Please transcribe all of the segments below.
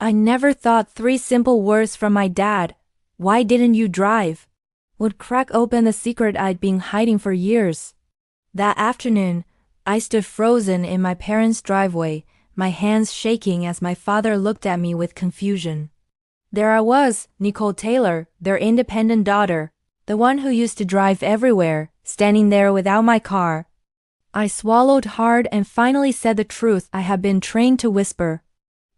I never thought 3 simple words from my dad, "Why didn't you drive?" would crack open the secret I'd been hiding for years. That afternoon, I stood frozen in my parents' driveway, my hands shaking as my father looked at me with confusion. There I was, Nicole Taylor, their independent daughter, the one who used to drive everywhere, standing there without my car. I swallowed hard and finally said the truth I had been trained to whisper.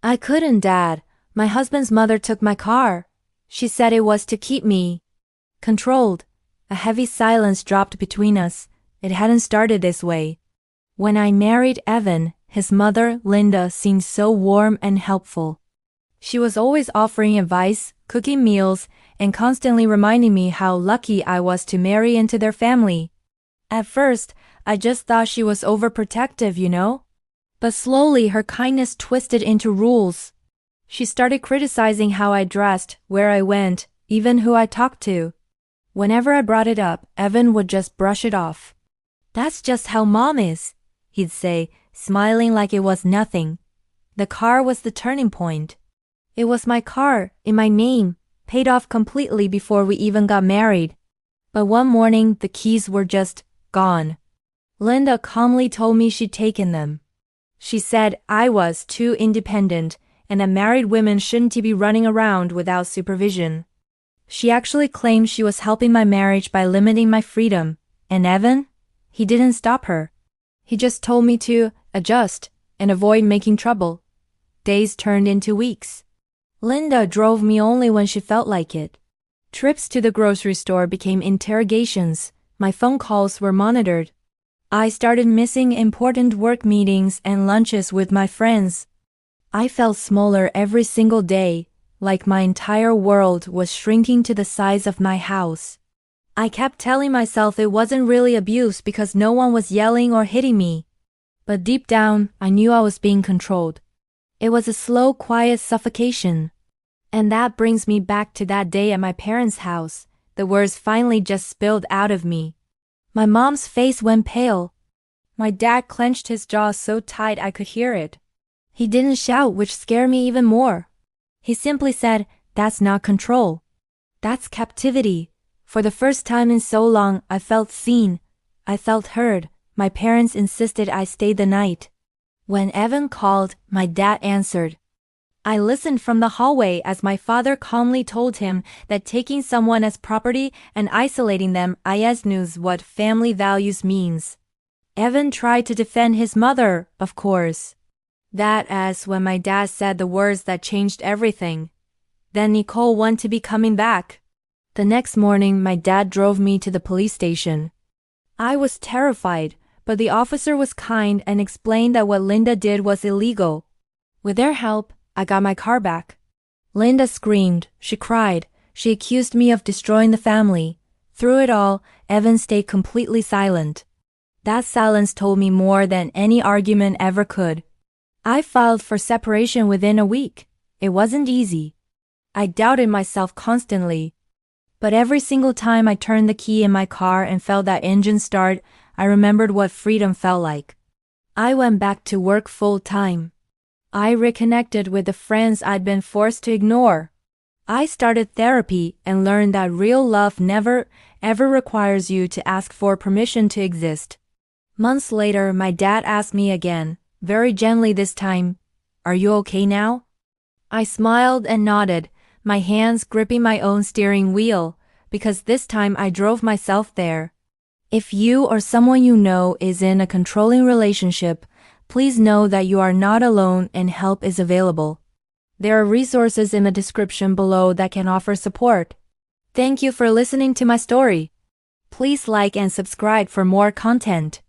"I couldn't, Dad. My husband's mother took my car. She said it was to keep me controlled." A heavy silence dropped between us. It hadn't started this way. When I married Evan, his mother, Linda, seemed so warm and helpful. She was always offering advice, cooking meals, and constantly reminding me how lucky I was to marry into their family. At first, I just thought she was overprotective, you know? But slowly her kindness twisted into rules. She started criticizing how I dressed, where I went, even who I talked to. Whenever I brought it up, Evan would just brush it off. "That's just how Mom is," he'd say, smiling like it was nothing. The car was the turning point. It was my car, in my name, paid off completely before we even got married. But one morning, the keys were just gone. Linda calmly told me she'd taken them. She said I was too independent and that married women shouldn't be running around without supervision. She actually claimed she was helping my marriage by limiting my freedom. And Evan? He didn't stop her. He just told me to adjust and avoid making trouble. Days turned into weeks. Linda drove me only when she felt like it. Trips to the grocery store became interrogations. My phone calls were monitored. I started missing important work meetings and lunches with my friends. I felt smaller every single day, like my entire world was shrinking to the size of my house. I kept telling myself it wasn't really abuse because no one was yelling or hitting me. But deep down, I knew I was being controlled. It was a slow, quiet suffocation. And that brings me back to that day at my parents' house. The words finally just spilled out of me. My mom's face went pale. My dad clenched his jaw so tight I could hear it. He didn't shout, which scared me even more. He simply said, "That's not control. That's captivity." For the first time in so long, I felt seen. I felt heard. My parents insisted I stay the night. When Evan called, my dad answered. I listened from the hallway as my father calmly told him that taking someone as property and isolating them knows what family values means. Evan tried to defend his mother, of course. That as when my dad said the words that changed everything. Then Nicole wanted to be coming back. The next morning, my dad drove me to the police station. I was terrified, but the officer was kind and explained that what Linda did was illegal. With their help, I got my car back. Linda screamed, she cried, she accused me of destroying the family. Through it all, Evan stayed completely silent. That silence told me more than any argument ever could. I filed for separation within a week. It wasn't easy. I doubted myself constantly. But every single time I turned the key in my car and felt that engine start, I remembered what freedom felt like. I went back to work full-time. I reconnected with the friends I'd been forced to ignore. I started therapy and learned that real love never, ever requires you to ask for permission to exist. Months later, my dad asked me again, very gently this time, "Are you okay now?" I smiled and nodded, my hands gripping my own steering wheel, because this time I drove myself there. If you or someone you know is in a controlling relationship, please know that you are not alone and help is available. There are resources in the description below that can offer support. Thank you for listening to my story. Please like and subscribe for more content.